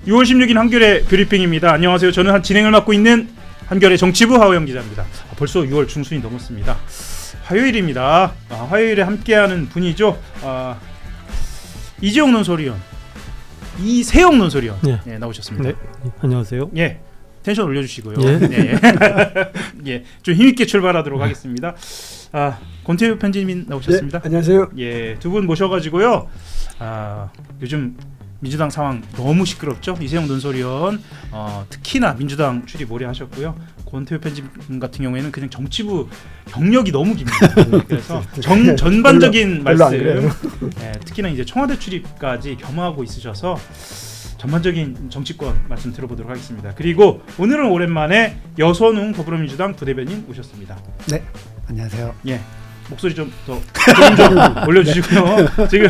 6월 16일 한겨레 브리핑입니다. 안녕하세요. 저는 진행을 맡고 있는 한겨레 정치부 하호영 기자입니다. 벌써 6월 중순이 넘었습니다. 화요일입니다. 화요일에 함께하는 분이죠. 이재용 논설위원, 이세영 논설위원 네, 나오셨습니다. 네, 안녕하세요. 예, 텐션 올려주시고요. 예. 네. 예, 좀 힘있게 출발하도록 하겠습니다. 권태우 편집인 나오셨습니다. 네, 안녕하세요. 예, 두 분 모셔가지고요. 요즘 민주당 상황 너무 시끄럽죠. 이세영 논설위원 특히나 민주당 출입 오래 하셨고요. 권태우 편집인 같은 경우에는 그냥 정치부 경력이 너무 깁니다. 그래서 전반적인 말씀, 예, 특히나 이제 청와대 출입까지 겸하고 있으셔서 전반적인 정치권 말씀 들어보도록 하겠습니다. 그리고 오늘은 오랜만에 여선웅 더불어민주당 부대변인 오셨습니다. 네, 안녕하세요. 예. 목소리 좀 더 올려주시고요. 지금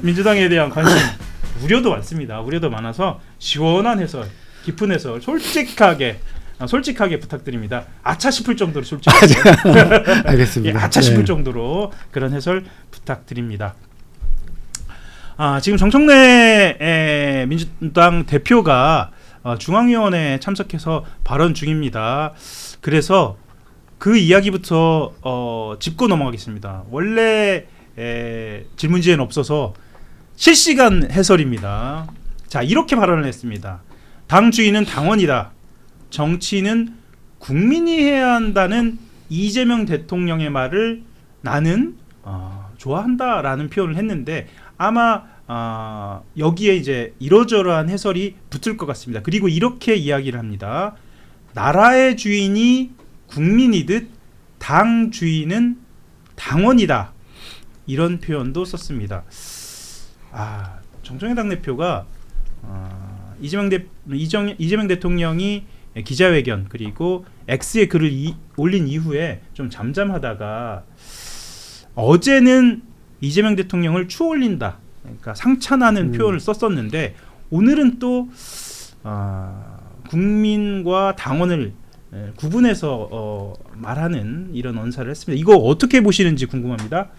민주당에 대한 관심, 우려도 많습니다. 우려도 많아서 시원한 해설, 깊은 해설, 솔직하게 부탁드립니다. 아차 싶을 정도로 솔직하게. 알겠습니다. 예, 아차 싶을 정도로 그런 해설 부탁드립니다. 지금 정청래 민주당 대표가 중앙위원회에 참석해서 발언 중입니다. 그래서 그 이야기부터 짚고 넘어가겠습니다. 원래 질문지에는 없어서 실시간 해설입니다. 자, 이렇게 발언을 했습니다. 당 주인은 당원이다. 정치는 국민이 해야 한다는 이재명 대통령의 말을 나는 좋아한다라는 표현을 했는데 아마 여기에 이제 이러저러한 해설이 붙을 것 같습니다. 그리고 이렇게 이야기를 합니다. 나라의 주인이 국민이듯 당 주인은 당원이다. 이런 표현도 썼습니다. 정청래 당대표가 이재명 대통령이 기자회견 그리고 X에 글을 올린 이후에 좀 잠잠하다가 어제는 이재명 대통령을 추올린다. 그러니까 상찬하는 표현을 썼었는데 오늘은 또 국민과 당원을 구분해서 말하는 이런 언사를 했습니다. 이거 어떻게 보시는지 궁금합니다.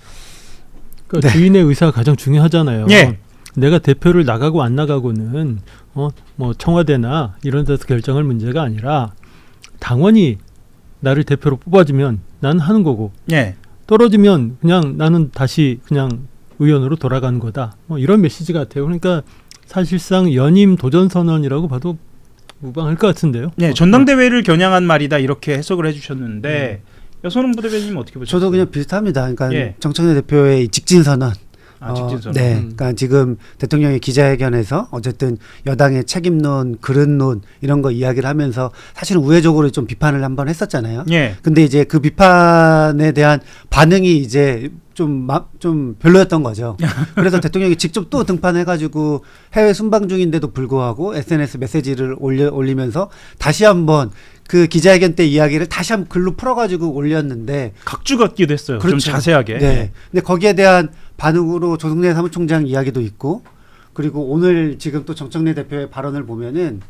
그러니까 주인의 의사가 가장 중요하잖아요. 예. 내가 대표를 나가고 안 나가고는 뭐 청와대나 이런 데서 결정할 문제가 아니라 당원이 나를 대표로 뽑아주면 나는 하는 거고 예. 떨어지면 그냥 나는 다시 그냥 의원으로 돌아가는 거다. 이런 메시지 같아요. 그러니까 사실상 연임 도전 선언이라고 봐도 무방할 것 같은데요. 네, 전당대회를 겨냥한 말이다 이렇게 해석을 해주셨는데 여선웅 부대변인님 어떻게 보셨어요? 저도 그냥 비슷합니다. 그러니까 예. 정청래 대표의 직진 선언. 직진 선언. 네, 그러니까 지금 대통령이 기자회견에서 어쨌든 여당의 책임론, 그릇론 이런 거 이야기를 하면서 사실은 우회적으로 좀 비판을 한번 했었잖아요. 예. 근데 이제 그 비판에 대한 반응이 이제 좀 별로였던 거죠. 그래서 대통령이 직접 또 등판해가지고 해외 순방 중인데도 불구하고 SNS 메시지를 올리면서 다시 한번 그 기자회견 때 이야기를 다시 한번 글로 풀어가지고 올렸는데 각주 같기도 했어요. 그렇죠. 좀 자세하게. 네. 근데 거기에 대한 반응으로 조성래 사무총장 이야기도 있고 그리고 오늘 지금 또 정청래 대표의 발언을 보면은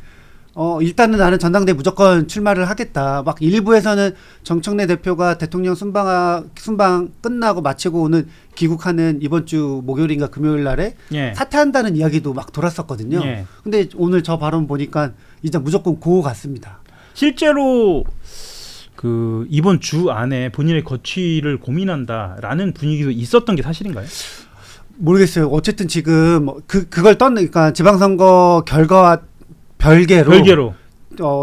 일단은 나는 전당대회 무조건 출마를 하겠다. 막 일부에서는 정청래 대표가 대통령 순방 끝나고 마치고 오는 귀국하는 이번 주 목요일인가 금요일 날에 예. 사퇴한다는 이야기도 막 돌았었거든요. 예. 근데 오늘 저 발언 보니까 일단 무조건 고 같습니다. 실제로 그 이번 주 안에 본인의 거취를 고민한다라는 분위기도 있었던 게 사실인가요? 모르겠어요. 어쨌든 지금 그걸 그러니까 지방선거 결과와 별개로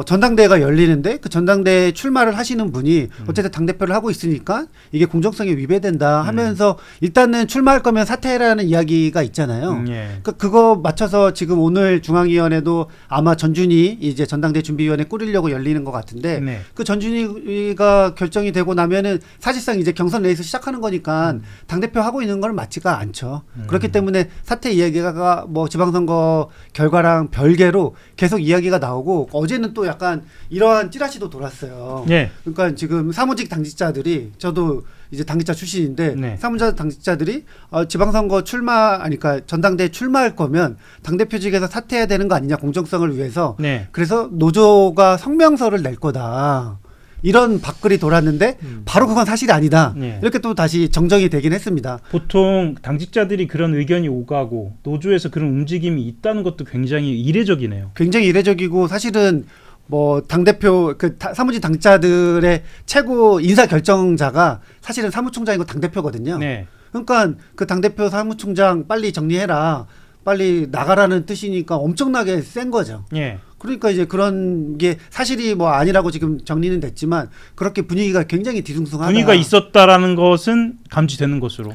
전당대회가 열리는데 그 전당대회 출마를 하시는 분이 어쨌든 당대표를 하고 있으니까 이게 공정성에 위배된다 하면서 일단은 출마할 거면 사퇴라는 이야기가 있잖아요. 예. 그거 맞춰서 지금 오늘 중앙위원회도 아마 전준희 이제 전당대회 준비위원회 꾸리려고 열리는 것 같은데 네. 그 전준희가 결정이 되고 나면은 사실상 이제 경선 레이스 시작하는 거니까 당대표 하고 있는 건 맞지가 않죠. 그렇기 때문에 사퇴 이야기가 뭐 지방선거 결과랑 별개로 계속 이야기가 나오고 어제는 또 약간 이러한 찌라시도 돌았어요. 예. 그러니까 지금 사무직 당직자들이 저도 이제 당직자 출신인데 네. 사무자 당직자들이 지방선거 그러니까 전당대회 출마할 거면 당대표직에서 사퇴해야 되는 거 아니냐 공정성을 위해서. 네. 그래서 노조가 성명서를 낼 거다. 이런 밖글이 돌았는데 바로 그건 사실이 아니다. 네. 이렇게 또 다시 정정이 되긴 했습니다. 보통 당직자들이 그런 의견이 오가고 노조에서 그런 움직임이 있다는 것도 굉장히 이례적이네요. 굉장히 이례적이고 사실은 뭐 당대표 사무직 당직자들의 최고 인사 결정자가 사실은 사무총장이고 당대표거든요. 네. 그러니까 그 당대표 사무총장 빨리 정리해라. 빨리 나가라는 뜻이니까 엄청나게 센 거죠. 예. 그러니까 이제 그런 게 사실이 뭐 아니라고 지금 정리는 됐지만 그렇게 분위기가 굉장히 뒤숭숭하다. 분위기가 있었다라는 것은 감지되는 것으로.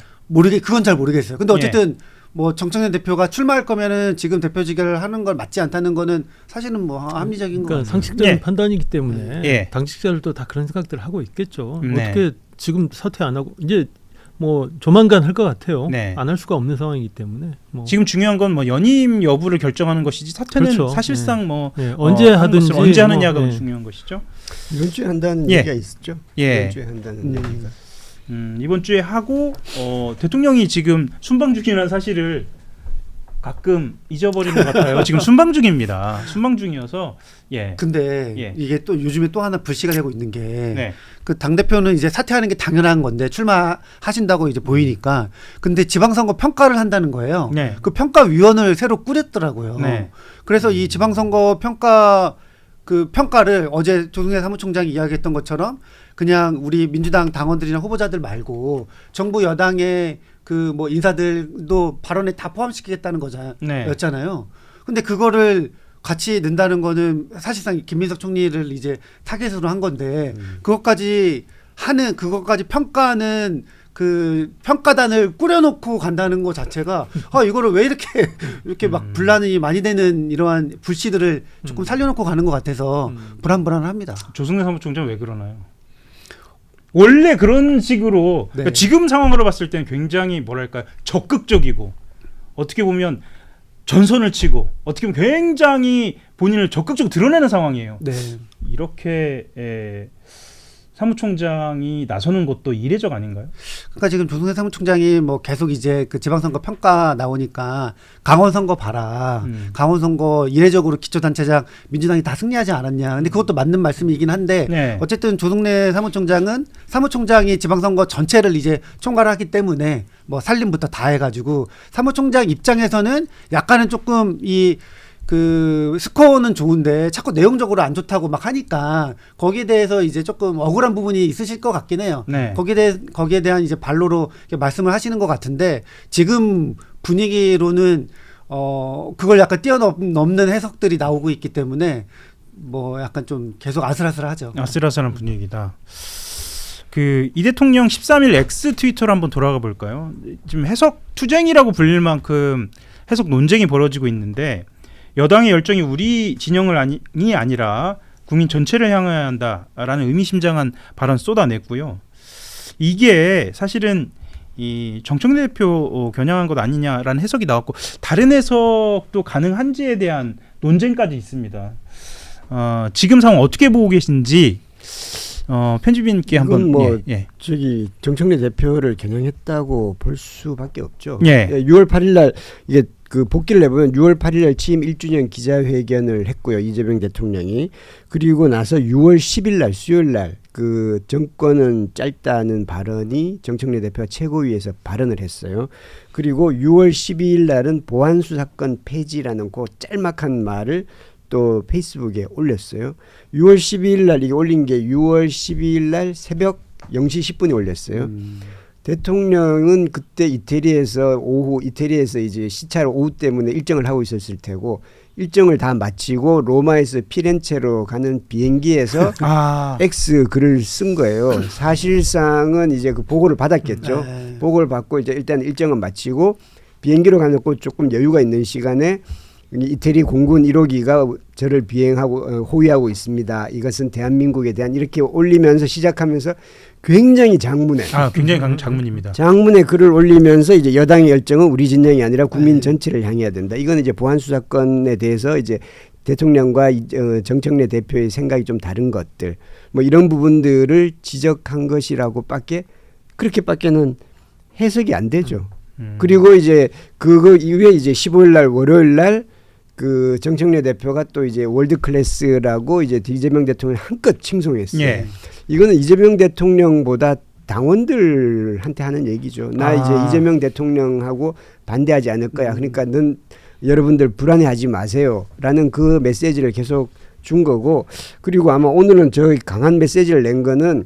그건 잘 모르겠어요. 근데 어쨌든 뭐 정청래 대표가 출마할 거면은 지금 대표직을 하는 걸 맞지 않다는 거는 사실은 뭐 합리적인 거 그러니까 같아요. 상식적인 예. 판단이기 때문에 예. 당직자들도 다 그런 생각들을 하고 있겠죠. 네. 어떻게 지금 사퇴 안 하고 이제 뭐 조만간 할 것 같아요. 네. 안 할 수가 없는 상황이기 때문에 뭐 지금 중요한 건 뭐 연임 여부를 결정하는 것이지 사퇴는 그렇죠. 사실상 뭐 예, 언제 하는 하든지 것을 언제 하느냐가 뭐, 예. 중요한 것이죠. 이번 주에 한다는 예. 얘기가 있었죠. 예. 이번 주에 한다는 얘기가. 이번 주에 하고 대통령이 지금 순방 중이라는 사실을 가끔 잊어버리는 것 같아요. 지금 순방 중입니다. 순방 중이어서 예. 근데 예. 이게 또 요즘에 또 하나 불씨가 되고 있는 게 네. 그 당대표는 이제 사퇴하는 게 당연한 건데 출마하신다고 이제 보이니까 근데 지방선거 평가를 한다는 거예요. 네. 그 평가위원을 새로 꾸렸더라고요. 네. 그래서 이 지방선거 평가를 어제 조승래 사무총장이 이야기했던 것처럼 그냥 우리 민주당 당원들이나 후보자들 말고 정부 여당의 그 뭐 인사들도 발언에 다 포함시키겠다는 네. 거였잖아요. 근데 그거를 같이 넣는다는 거는 사실상 김민석 총리를 이제 타겟으로 한 건데 그것까지 평가하는 그 평가단을 꾸려놓고 간다는 것 자체가 이거를 왜 이렇게 막 분란이 많이 되는 이러한 불씨들을 조금 살려놓고 가는 것 같아서 불안불안합니다. 조승래 사무총장 왜 그러나요? 원래 그런 식으로 네. 그러니까 지금 상황으로 봤을 때는 굉장히 뭐랄까 적극적이고 어떻게 보면 전선을 치고 어떻게 보면 굉장히 본인을 적극적으로 드러내는 상황이에요. 네. 이렇게 사무총장이 나서는 것도 이례적 아닌가요? 그러니까 지금 조승래 사무총장이 뭐 계속 이제 그 지방선거 평가 나오니까 강원 선거 봐라. 강원 선거 이례적으로 기초단체장 민주당이 다 승리하지 않았냐. 근데 그것도 맞는 말씀이긴 한데 네. 어쨌든 조승래 사무총장은 사무총장이 지방선거 전체를 이제 총괄하기 때문에 뭐 살림부터 다 해가지고 사무총장 입장에서는 약간은 조금 그 스코어는 좋은데 자꾸 내용적으로 안 좋다고 막 하니까 거기에 대해서 이제 조금 억울한 부분이 있으실 것 같긴 해요. 네. 거기에 대한 이제 반로로 이렇게 말씀을 하시는 것 같은데 지금 분위기로는 그걸 약간 뛰어넘는 해석들이 나오고 있기 때문에 뭐 약간 좀 계속 아슬아슬하죠. 아슬아슬한 분위기다. 그 이 대통령 13일 X 트위터로 한번 돌아가 볼까요? 지금 해석 투쟁이라고 불릴 만큼 해석 논쟁이 벌어지고 있는데 여당의 열정이 우리 진영을 아니라 국민 전체를 향해야 한다라는 의미심장한 발언 쏟아냈고요. 이게 사실은 이 정청래 대표 겨냥한 것 아니냐라는 해석이 나왔고 다른 해석도 가능한지에 대한 논쟁까지 있습니다. 지금 상황 어떻게 보고 계신지 편집인께 한번 저기 정청래 대표를 겨냥했다고 볼 수밖에 없죠. 예. 6월 8일 날 이게 그 복기를 내보면 6월 8일 날 취임 1주년 기자회견을 했고요. 이재명 대통령이. 그리고 나서 6월 10일 날 수요일 날 그 정권은 짧다는 발언이 정청래 대표가 최고위에서 발언을 했어요. 그리고 6월 12일 날은 보안수사권 폐지라는 그 짤막한 말을 또 페이스북에 올렸어요. 6월 12일 날 이게 올린 게 6월 12일 날 새벽 0시 10분에 올렸어요. 대통령은 그때 이태리에서 이제 시차로 오후 때문에 일정을 하고 있었을 테고 일정을 다 마치고 로마에서 피렌체로 가는 비행기에서 X 글을 쓴 거예요. 사실상은 이제 그 보고를 받았겠죠. 네. 보고를 받고 이제 일단 일정은 마치고 비행기로 가놓고 조금 여유가 있는 시간에 이태리 공군 1호기가 저를 호위하고 있습니다. 이것은 대한민국에 대한 이렇게 올리면서 시작하면서 굉장히 장문에 장문입니다. 장문에 글을 올리면서 이제 여당의 열정은 우리 진영이 아니라 국민 전체를 향해야 된다. 이건 이제 보안 수사권에 대해서 이제 대통령과 정청래 대표의 생각이 좀 다른 것들 뭐 이런 부분들을 지적한 것이라고밖에 그렇게밖에는 해석이 안 되죠. 그리고 이제 그거 이후에 이제 15일 날 월요일 날 그 정청래 대표가 또 이제 월드 클래스라고 이제 이재명 대통령을 한껏 칭송했어요. 예. 이거는 이재명 대통령보다 당원들한테 하는 얘기죠. 나 이제 이재명 대통령하고 반대하지 않을 거야. 그러니까 넌 여러분들 불안해하지 마세요라는 그 메시지를 계속 준 거고, 그리고 아마 오늘은 저 강한 메시지를 낸 거는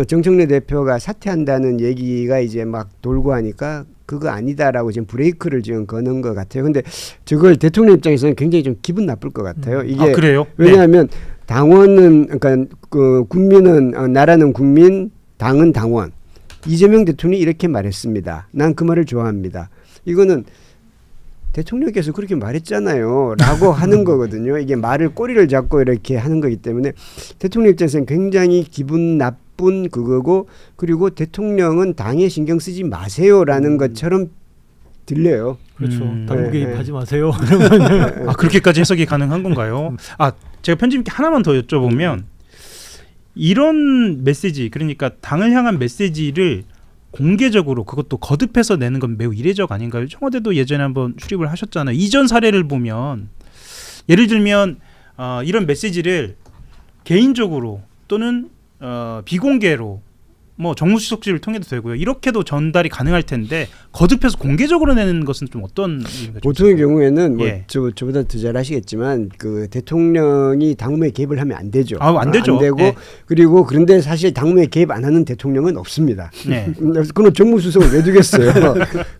정청래 대표가 사퇴한다는 얘기가 이제 막 돌고 하니까 그거 아니다라고 지금 브레이크를 지금 거는 것 같아요. 근데 저걸 대통령 입장에서는 굉장히 좀 기분 나쁠 것 같아요. 이게 그래요? 왜냐하면 당원은 그러니까 그 국민은 나라는 국민, 당은 당원. 이재명 대통령이 이렇게 말했습니다. 난 그 말을 좋아합니다. 이거는 대통령께서 그렇게 말했잖아요 라고 하는 거거든요. 이게 말을 꼬리를 잡고 이렇게 하는 거기 때문에 대통령 입장에서는 굉장히 기분 나쁜 그거고, 그리고 대통령은 당에 신경 쓰지 마세요라는 것처럼 들려요. 그렇죠. 당무 네, 개입하지 네. 마세요. 그렇게까지 해석이 가능한 건가요? 제가 편집님께 하나만 더 여쭤보면, 이런 메시지, 그러니까 당을 향한 메시지를 공개적으로 그것도 거듭해서 내는 건 매우 이례적 아닌가요? 청와대도 예전에 한번 출입을 하셨잖아요. 이전 사례를 보면 예를 들면 이런 메시지를 개인적으로 또는 비공개로 뭐 정무수석실을 통해도 되고요. 이렇게도 전달이 가능할 텐데 거듭해서 공개적으로 내는 것은 좀 어떤 의미가 보통의 경우에는 뭐 예. 저보다 더 잘 아시겠지만 그 대통령이 당무에 개입을 하면 안 되죠. 안 되죠. 안 되고 예. 그리고 그런데 사실 당무에 개입 안 하는 대통령은 없습니다. 네. 그럼 정무수석을 왜 두겠어요?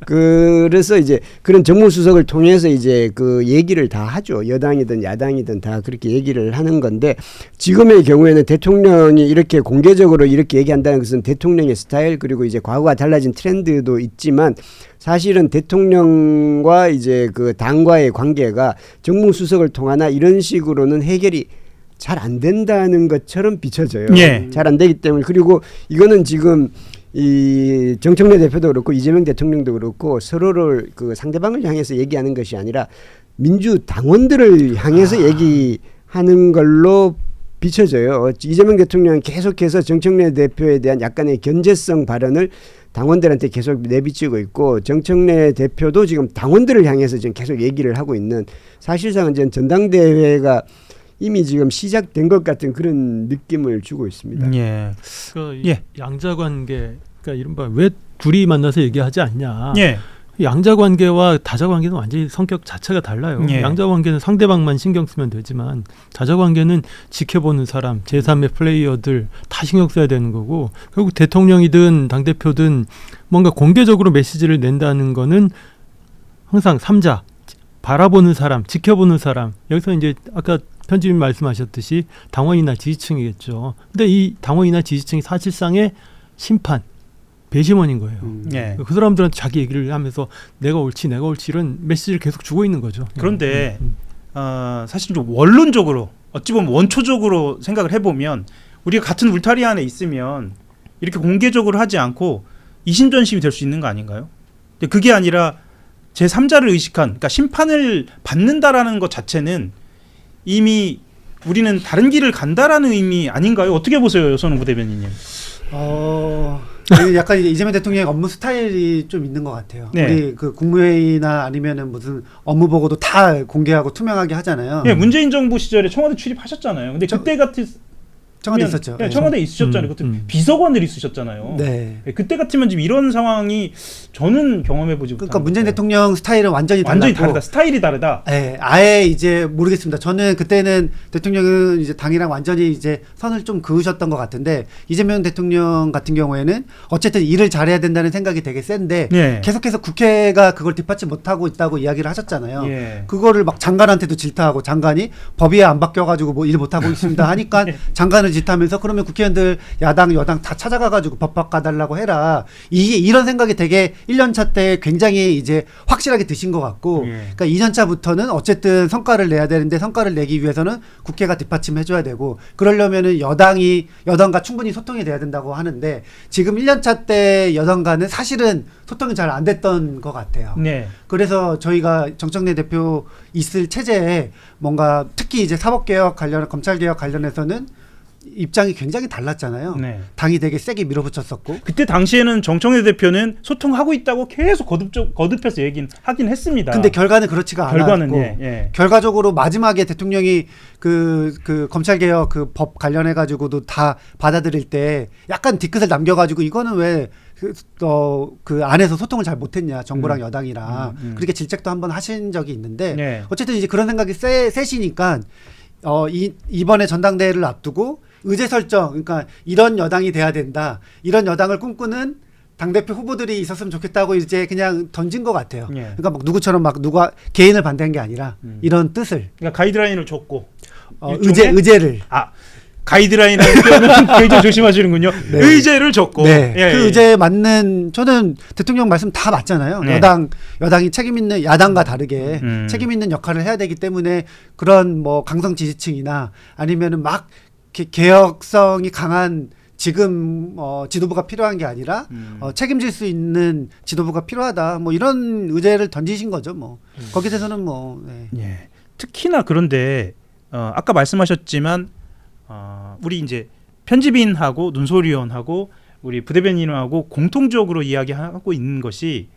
그래서 이제 그런 정무수석을 통해서 이제 그 얘기를 다 하죠. 여당이든 야당이든 다 그렇게 얘기를 하는 건데, 지금의 경우에는 대통령이 이렇게 공개적으로 이렇게 얘기한다는 것은 대통령의 스타일, 그리고 이제 과거와 달라진 트렌드도 있지만 사실은 대통령과 이제 그 당과의 관계가 정무수석을 통하나 이런 식으로는 해결이 잘 안 된다는 것처럼 비춰져요. 예. 잘 안 되기 때문에, 그리고 이거는 지금 이 정청래 대표도 그렇고 이재명 대통령도 그렇고 서로를 그 상대방을 향해서 얘기하는 것이 아니라 민주당원들을 향해서 얘기하는 걸로 비춰져요. 이재명 대통령은 계속해서 정청래 대표에 대한 약간의 견제성 발언을 당원들한테 계속 내비치고 있고, 정청래 대표도 지금 당원들을 향해서 지금 계속 얘기를 하고 있는, 사실상은 전당대회가 이미 지금 시작된 것 같은 그런 느낌을 주고 있습니다. 예. 그러니까 예. 양자 관계, 그러니까 이른바 왜 둘이 만나서 얘기하지 않냐. 예. 양자 관계와 다자 관계는 완전히 성격 자체가 달라요. 예. 양자 관계는 상대방만 신경 쓰면 되지만 다자 관계는 지켜보는 사람, 제3의 플레이어들 다 신경 써야 되는 거고, 결국 대통령이든 당대표든 뭔가 공개적으로 메시지를 낸다는 거는 항상 3자, 바라보는 사람, 지켜보는 사람. 여기서 이제 아까 편집님 말씀하셨듯이 당원이나 지지층이겠죠. 근데 이 당원이나 지지층이 사실상의 심판, 배심원인 거예요. 예. 그 사람들한테 자기 얘기를 하면서 내가 옳지 이런 메시지를 계속 주고 있는 거죠. 그런데 사실 좀 원론적으로, 어찌 보면 원초적으로 생각을 해보면, 우리가 같은 울타리 안에 있으면 이렇게 공개적으로 하지 않고 이심전심이 될 수 있는 거 아닌가요? 근데 그게 아니라 제3자를 의식한, 그러니까 심판을 받는다라는 것 자체는 이미 우리는 다른 길을 간다라는 의미 아닌가요? 어떻게 보세요, 여선웅 부대변인님? 약간 이제 이재명 대통령의 업무 스타일이 좀 있는 것 같아요. 네. 우리 그 국무회의나 아니면은 무슨 업무 보고도 다 공개하고 투명하게 하잖아요. 예, 문재인 정부 시절에 청와대 출입하셨잖아요. 근데 그때 같은 청와대 있었죠. 예, 청와대 있으셨잖아요. 그때 비서관들이 있으셨잖아요. 네. 예, 그때 같으면 지금 이런 상황이 저는 경험해보지 못한. 그러니까 문재인 대통령 스타일은 완전히 완전히 달랐고, 다르다. 스타일이 다르다. 네, 아예 이제 모르겠습니다. 저는 그때는 대통령은 이제 당이랑 완전히 이제 선을 좀 그으셨던 것 같은데, 이재명 대통령 같은 경우에는 어쨌든 일을 잘해야 된다는 생각이 되게 센데 예. 계속해서 국회가 그걸 뒷받침 못하고 있다고 이야기를 하셨잖아요. 예. 그거를 막 장관한테도 질타하고, 장관이 법위에 안 바뀌어가지고 뭐 일 못하고 있습니다 하니까 장관을 질타하면서 그러면 국회의원들 야당 여당 다 찾아가가지고 법 바꿔달라고 해라. 이런 생각이 되게 1년차 때 굉장히 이제 확실하게 드신 것 같고, 예. 그러니까 2년차부터는 어쨌든 성과를 내야 되는데, 성과를 내기 위해서는 국회가 뒷받침해줘야 되고, 그러려면은 여당과 충분히 소통이 돼야 된다고 하는데, 지금 1년차 때 여당과는 사실은 소통이 잘 안 됐던 것 같아요. 네. 그래서 저희가 정청래 대표 있을 체제에 뭔가 특히 이제 사법개혁 관련, 검찰개혁 관련해서는 입장이 굉장히 달랐잖아요. 네. 당이 되게 세게 밀어붙였었고. 그때 당시에는 정청래 대표는 소통하고 있다고 계속 거듭해서 하긴 했습니다. 근데 결과는 그렇지가 결과는 않았고 예. 결과적으로 마지막에 대통령이 그 검찰 개혁 그 법 관련해 가지고도 다 받아들일 때 약간 뒤끝을 남겨 가지고 이거는 왜 그 안에서 소통을 잘 못했냐 정부랑 여당이랑 그렇게 질책도 한번 하신 적이 있는데 네. 어쨌든 이제 그런 생각이 세시니까 이번에 전당대회를 앞두고 의제 설정 그러니까 이런 여당이 돼야 된다 이런 여당을 꿈꾸는 당대표 후보들이 있었으면 좋겠다고 이제 그냥 던진 것 같아요. 예. 그러니까 막 누구처럼 막 누가 개인을 반대한 게 아니라 이런 뜻을 그러니까 가이드라인을 줬고 의제를 가이드라인을 표현은 굉장히 조심하시는군요. 네. 의제를 줬고 네. 예, 그 예. 의제에 맞는 저는 대통령 말씀 다 맞잖아요. 네. 여당이 책임 있는 야당과 다르게 책임 있는 역할을 해야 되기 때문에 그런 뭐 강성 지지층이나 아니면은 막 개혁성이 강한 지금 지도부가 필요한 게 아니라 책임질 수 있는 지도부가 필요하다. 뭐 이런 의제를 던지신 거죠. 뭐 거기에 대해서는 뭐 네. 예. 특히나 그런데 아까 말씀하셨지만 우리 이제 편집인하고 논설위원하고 우리 부대변인하고 공통적으로 이야기하고 있는 것이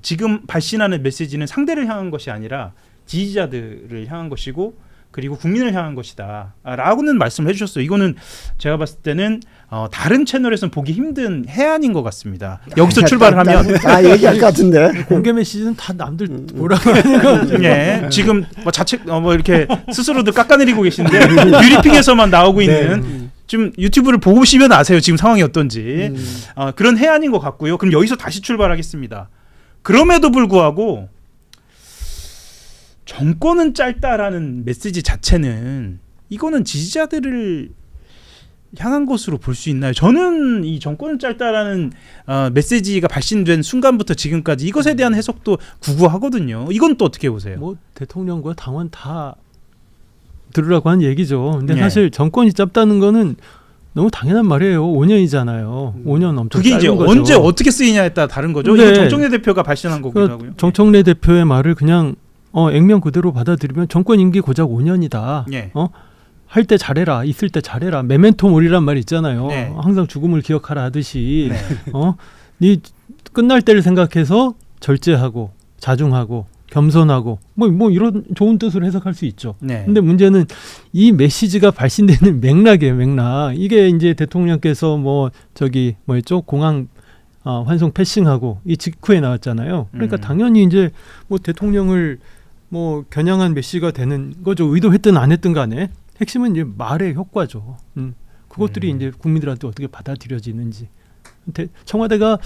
지금 발신하는 메시지는 상대를 향한 것이 아니라 지지자들을 향한 것이고 그리고 국민을 향한 것이다 라고는 말씀을 해주셨어요. 이거는 제가 봤을 때는 다른 채널에서는 보기 힘든 해안인 것 같습니다. 여기서 출발하면 얘기할 것 같은데. 공개 메시지는 다 남들 뭐라고 하는 거. 예, 지금 뭐 자책 뭐 이렇게 스스로들 깎아내리고 계신데 뷰리핑에서만 나오고 있는 좀 유튜브를 보시면 아세요. 지금 상황이 어떤지 그런 해안인 것 같고요. 그럼 여기서 다시 출발하겠습니다. 그럼에도 불구하고 정권은 짧다라는 메시지 자체는 이거는 지지자들을 향한 것으로 볼 수 있나요? 저는 이 정권은 짧다라는 메시지가 발신된 순간부터 지금까지 이것에 대한 해석도 구구하거든요. 이건 또 어떻게 보세요? 뭐 대통령과 당원 다 들으라고 한 얘기죠. 근데 네. 사실 정권이 짧다는 거는 너무 당연한 말이에요. 5년이잖아요. 5년 엄청 그게 이제 짧은 거죠. 언제 어떻게 쓰이냐에 따라 다른 거죠. 네. 이거 정청래 대표가 발신한 거기도 하고요. 정청래 대표의 말을 그냥 액면 그대로 받아들이면 정권 임기 고작 5년이다. 예. 할 때 잘해라, 있을 때 잘해라. 메멘토 모리란 말 있잖아요. 네. 항상 죽음을 기억하라 하듯이 네. 네 끝날 때를 생각해서 절제하고 자중하고 겸손하고 뭐 이런 좋은 뜻으로 해석할 수 있죠. 네. 근데 문제는 이 메시지가 발신되는 맥락이에요. 맥락. 이게 이제 대통령께서 뭐였죠? 공항 환송 패싱하고 이 직후에 나왔잖아요. 그러니까 당연히 이제 뭐 대통령을 뭐 겨냥한 메시지가 되는 거죠. 의도했든 안 했든 간에 핵심은 이제 말의 효과죠. 그것들이 이제 국민들한테 어떻게 받아들여지는지. 청와대가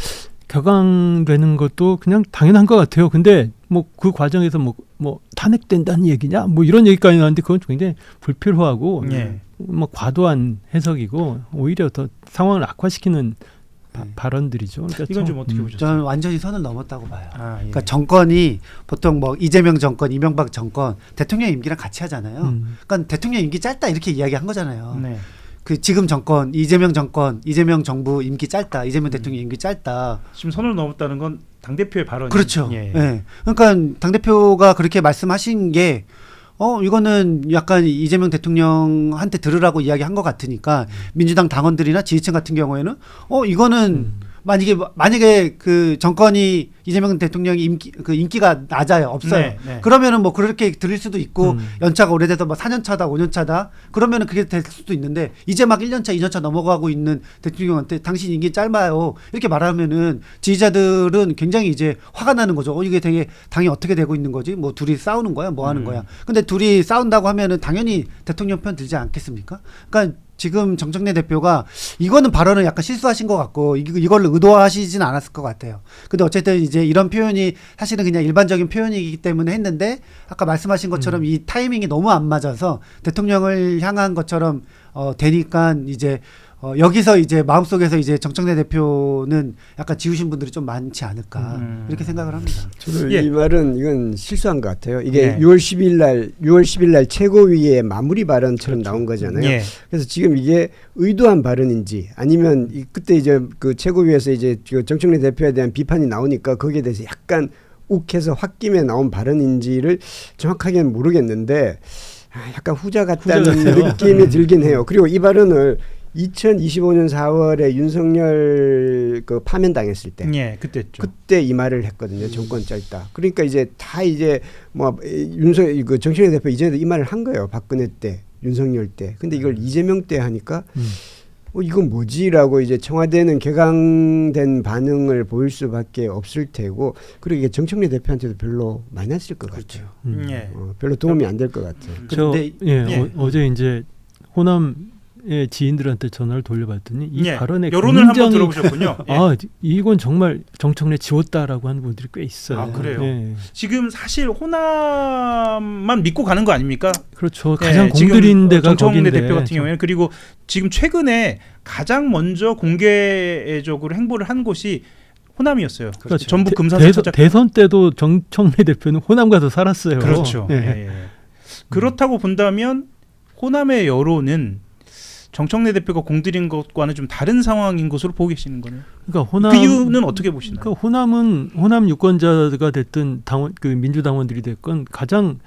격앙되는 것도 그냥 당연한 것 같아요. 근데 뭐 그 과정에서 뭐 탄핵된다는 얘기냐, 뭐 이런 얘기까지 나왔는데 그건 굉장히 불필요하고 예. 뭐 과도한 해석이고 오히려 더 상황을 악화시키는 발언들이죠. 그러니까 이건 좀 어떻게 보셨어요? 저는 완전히 선을 넘었다고 봐요. 예. 그러니까 정권이 보통 뭐 이재명 정권, 이명박 정권 대통령 임기랑 같이 하잖아요. 그러니까 대통령 임기 짧다 이렇게 이야기한 거잖아요. 네. 그 지금 정권, 이재명 정부 임기 짧다, 이재명 대통령 임기 짧다. 지금 선을 넘었다는 건 당 대표의 발언이 그렇죠. 예. 예. 그러니까 당 대표가 그렇게 말씀하신 게 이거는 약간 이재명 대통령한테 들으라고 이야기한 것 같으니까 민주당 당원들이나 지지층 같은 경우에는 이거는 만약에 그 정권이 이재명 대통령이 인기가 낮아요, 없어요. 네, 네. 그러면은 뭐 그렇게 들릴 수도 있고 연차가 오래돼서 뭐 4년 차다, 5년 차다. 그러면은 그게 될 수도 있는데 이제 막 1년 차, 2년 차 넘어가고 있는 대통령한테 당신 임기 짧아요. 이렇게 말하면은 지지자들은 굉장히 이제 화가 나는 거죠. 이게 되게 당이 어떻게 되고 있는 거지? 뭐 둘이 싸우는 거야? 뭐 하는 거야? 근데 둘이 싸운다고 하면은 당연히 대통령 편 들지 않겠습니까? 그러니까 지금 정청래 대표가 이거는 발언을 약간 실수하신 것 같고 이걸 의도하시진 않았을 것 같아요. 근데 어쨌든 이제 이런 표현이 사실은 그냥 일반적인 표현이기 때문에 했는데 아까 말씀하신 것처럼 이 타이밍이 너무 안 맞아서 대통령을 향한 것처럼 되니까 이제 여기서 이제 마음속에서 이제 정청래 대표는 약간 지우신 분들이 좀 많지 않을까 이렇게 생각을 합니다. 저는 예. 이 말은 이건 실수한 것 같아요. 이게 네. 6월 10일 날 최고위의 마무리 발언처럼 나온 거잖아요. 예. 그래서 지금 이게 의도한 발언인지 아니면 그때 이제 그 최고위에서 이제 정청래 대표에 대한 비판이 나오니까 거기에 대해서 약간 욱해서 홧김에 나온 발언인지를 정확하게는 모르겠는데 약간 후자 같다는 후자 같아요. 느낌이 들긴 해요. 그리고 이 발언을 2025년 4월에 윤석열 그 파면당했을 때 예, 그때죠. 그때 이 말을 했거든요. 정권 짧다. 그러니까 이제 다 이제 뭐 그 정청래 대표 이전에도 이 말을 한 거예요. 박근혜 때, 윤석열 때. 근데 이걸 이재명 때 하니까 이건 뭐지라고 이제 청와대는 개강된 반응을 보일 수밖에 없을 테고 그리고 이게 정청래 대표한테도 별로 마이너스일 것 같아요. 예. 별로 도움이 안 될 것 같아요. 근데 예. 어제 이제 호남의 지인들한테 전화를 돌려봤더니 이 예. 발언에 여론을 한번 굉장히 들어보셨군요. 예. 아 이건 정말 정청래 지웠다라고 하는 분들이 꽤 있어요. 아, 그래요? 예. 지금 사실 호남만 믿고 가는 거 아닙니까? 그렇죠. 가장 지금 공들인 데가 정청래 거긴데. 대표 같은 경우에는 그리고 지금 최근에 가장 먼저 공개적으로 행보를 한 곳이 호남이었어요. 그러니까 전북 금산사 찾아. 대선 때도 정청래 대표는 호남 가서 살았어요. 그렇죠. 예. 예. 그렇다고 본다면 호남의 여론은 정청래 대표가 공들인 것과는 좀 다른 상황인 것으로 보고 계시는 거네요. 그러니까 호남 그 이유는 어떻게 보시나요? 그러니까 호남 유권자가 됐든 당원 그 민주당원들이 됐건 가장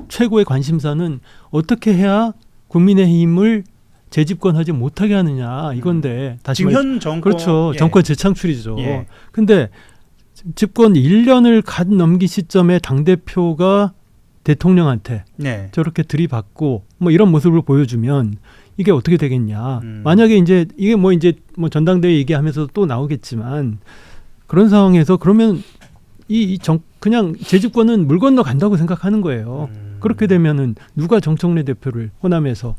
최고의 관심사는 어떻게 해야 국민의힘을 재집권하지 못하게 하느냐 이건데 다시 지금 말 현 정권 그렇죠. 예. 정권 재창출이죠. 예. 근데 집권 1년을 갓 넘긴 시점에 당대표가 대통령한테 네. 저렇게 들이받고 뭐 이런 모습을 보여주면 이게 어떻게 되겠냐. 만약에 이제 이게 뭐 이제 뭐 전당대회 얘기하면서 또 나오겠지만 그런 상황에서 그러면 그냥 재집권은 물 건너 간다고 생각하는 거예요. 그렇게 되면은 누가 정청래 대표를 호남에서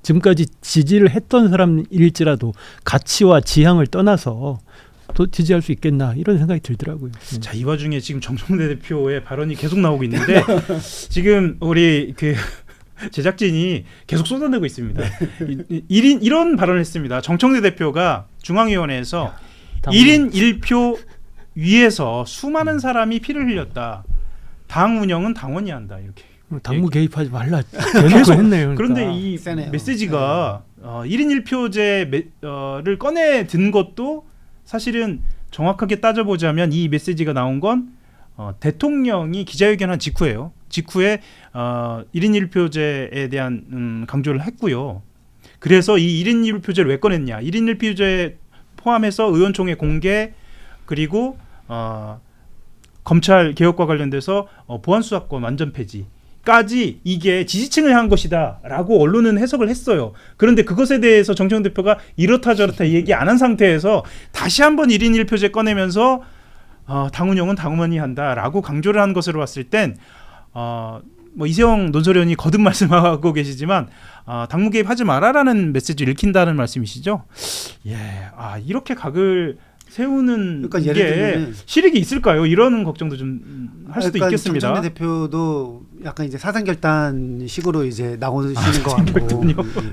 지금까지 지지를 했던 사람일지라도 가치와 지향을 떠나서 또 지지할 수 있겠나 이런 생각이 들더라고요. 자, 이 와중에 지금 정청래 대표의 발언이 계속 나오고 있는데 지금 우리 그 제작진이 계속 쏟아내고 있습니다. 이런 발언을 했습니다. 정청래 대표가 중앙위원회에서 1인 1표 위에서 수많은 사람이 피를 흘렸다. 당 운영은 당원이 한다. 이렇게. 당무 개입하지 말라 대놓고 했네요. 그러니까. 그런데 이 세네요. 메시지가 1인 1표제를 꺼내 든 것도 사실은 정확하게 따져보자면 이 메시지가 나온 건 대통령이 기자회견한 직후예요. 직후에 1인 1표제에 대한 강조를 했고요. 그래서 이 1인 1표제를 왜 꺼냈냐. 1인 1표제 포함해서 의원총회 공개 그리고 검찰 개혁과 관련돼서 보안수사권 완전 폐지까지 이게 지지층을 향한 것이다라고 언론은 해석을 했어요. 그런데 그것에 대해서 정청래 대표가 이렇다 저렇다 얘기 안 한 상태에서 다시 한번 1인 1표제 꺼내면서 당 운영은 당원이 한다라고 강조를 한 것으로 봤을 땐 뭐 이세영 논설위원이 거듭 말씀하고 계시지만 당무 개입하지 마라라는 메시지를 읽힌다는 말씀이시죠? 예, 이렇게 각을 세우는 그러니까 게 예를 들면은 실익이 있을까요? 이런 걱정도 좀 할 수도 그러니까 있겠습니다. 정청래 대표도 약간 이제 사상결단식으로 이제 나오시는 것 같고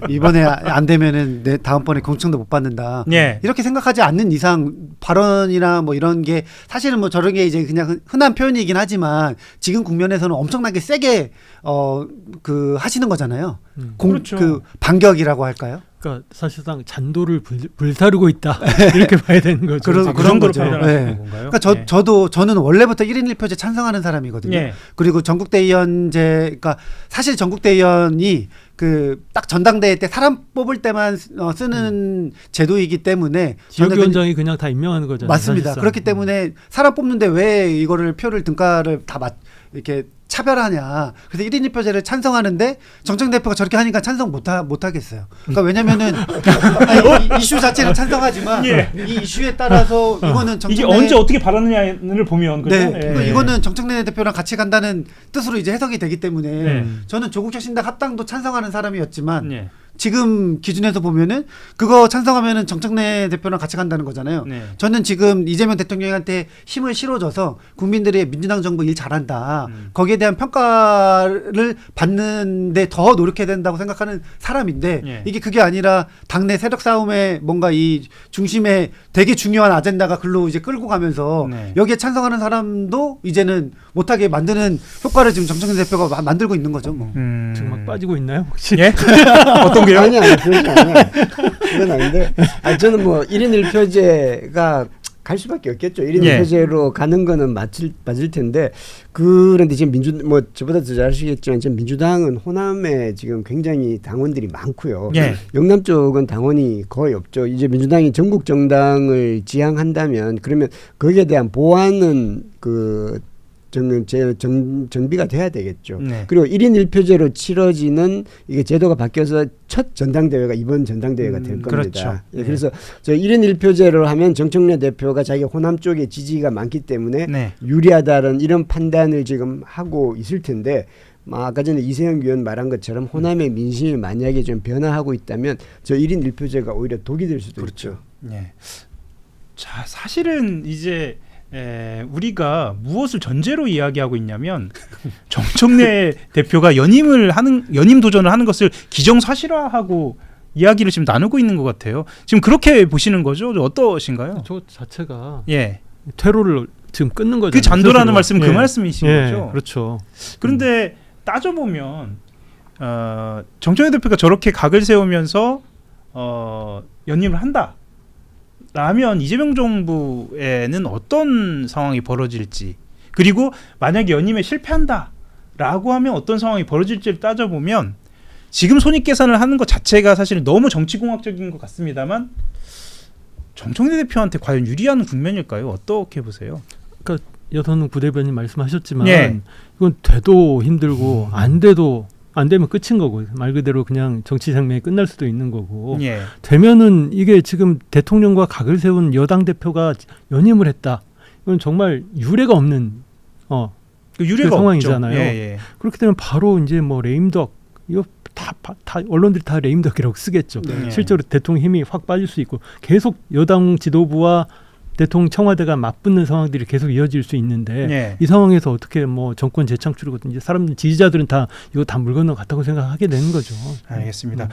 이번에 안 되면은 다음번에 공천도 못 받는다. 예. 이렇게 생각하지 않는 이상 발언이나 뭐 이런 게 사실은 뭐 저런 게 이제 그냥 흔한 표현이긴 하지만 지금 국면에서는 엄청나게 세게 그 하시는 거잖아요. 그렇죠. 그 반격이라고 할까요? 그러니까 사실상 잔도를 불사르고 있다 이렇게 봐야 되는 거죠. 그런 지금. 그 정도로 거죠. 판단하시는 네. 건가요? 그러니까 저는 원래부터 1인 1표제 찬성하는 사람이거든요. 예. 그리고 전국대의원제, 그러니까 사실 전국대의원이 그 딱 전당대회 때 사람 뽑을 때만 쓰는 제도이기 때문에 저는 지역위원장이 그냥 다 임명하는 거잖아요. 맞습니다. 사실상. 그렇기 때문에 사람 뽑는데 왜 이거를 표를 등가를 다 이렇게 차별하냐. 그래서 1인 1표제를 찬성하는데 정청래 대표가 저렇게 하니까 찬성 못 하겠어요. 그러니까 왜냐면은 이 이슈 자체는 찬성하지만 예. 이 이슈에 따라서 이거는 이게 정청래 언제 어떻게 발언느냐를 보면 그죠? 네, 예. 이거는 정청래 대표랑 같이 간다는 뜻으로 이제 해석이 되기 때문에 네. 저는 조국혁 신당 합당도 찬성하는 사람이었지만 예. 지금 기준에서 보면은 그거 찬성하면은 정청래 대표랑 같이 간다는 거잖아요. 네. 저는 지금 이재명 대통령한테 힘을 실어줘서 국민들의 민주당 정부 일 잘한다. 거기에 대한 평가를 받는데 더 노력해야 된다고 생각하는 사람인데 예. 이게 그게 아니라 당내 세력 싸움에 뭔가 이 중심에 되게 중요한 아젠다가 글로 이제 끌고 가면서 네. 여기에 찬성하는 사람도 이제는 못하게 만드는 효과를 지금 정청래 대표가 만들고 있는 거죠. 뭐. 지금 막 빠지고 있나요 혹시? 예? 어떤 게요? 아니 그렇지 않아요. 그건 아닌데 저는 뭐 1인 1표제가 갈 수밖에 없겠죠. 1인 예. 1표제로 가는 거는 맞을 텐데 그런데 지금 뭐 저보다 더 잘 아시겠지만 지금 민주당은 호남에 지금 굉장히 당원들이 많고요. 예. 영남 쪽은 당원이 거의 없죠. 이제 민주당이 전국 정당을 지향한다면 그러면 거기에 대한 보완은 그 정비가 돼야 되겠죠. 네. 그리고 1인 1표제로 치러지는 이게 제도가 바뀌어서 첫 전당대회가 이번 전당대회가 될 겁니다. 그렇죠. 예, 그래서 저 1인 1표제로 하면 정청래 대표가 자기 호남 쪽에 지지가 많기 때문에 네. 유리하다는 이런 판단을 지금 하고 있을 텐데 아까 전에 이세영 위원 말한 것처럼 호남의 민심이 만약에 좀 변화하고 있다면 저 1인 1표제가 오히려 독이 될 수도 있죠. 네. 자, 사실은 이제 우리가 무엇을 전제로 이야기하고 있냐면 정청래 대표가 연임 도전을 하는 것을 기정사실화하고 이야기를 지금 나누고 있는 것 같아요. 지금 그렇게 보시는 거죠? 어떠신가요? 저 자체가 예. 퇴로를 지금 끊는 거죠. 그 잔도라는 말씀은 그 말씀이신 예, 거죠. 그렇죠. 그런데 따져보면 정청래 대표가 저렇게 각을 세우면서 연임을 한다. 라면 이재명 정부에는 어떤 상황이 벌어질지, 그리고 만약에 연임에 실패한다라고 하면 어떤 상황이 벌어질지를 따져보면 지금 손익계산을 하는 것 자체가 사실 너무 정치공학적인 것 같습니다만 정청래 대표한테 과연 유리한 국면일까요? 어떻게 보세요? 그러니까 여선 부대변인 말씀하셨지만 예. 이건 돼도 힘들고 안 되면 끝인 거고 말 그대로 그냥 정치 생명이 끝날 수도 있는 거고 예. 되면은 이게 지금 대통령과 각을 세운 여당 대표가 연임을 했다. 이건 정말 유례가 없는 그 유례가 그 상황이잖아요. 없죠. 예. 그렇게 되면 바로 이제 뭐 레임덕 이거 다 언론들이 다 레임덕이라고 쓰겠죠. 네. 실제로 대통령 힘이 확 빠질 수 있고 계속 여당 지도부와 대통령 청와대가 맞붙는 상황들이 계속 이어질 수 있는데 예. 이 상황에서 어떻게 뭐 정권 재창출이고 이제 사람들 지지자들은 다 이거 다 물 건너 갔다고 생각하게 되는 거죠. 알겠습니다.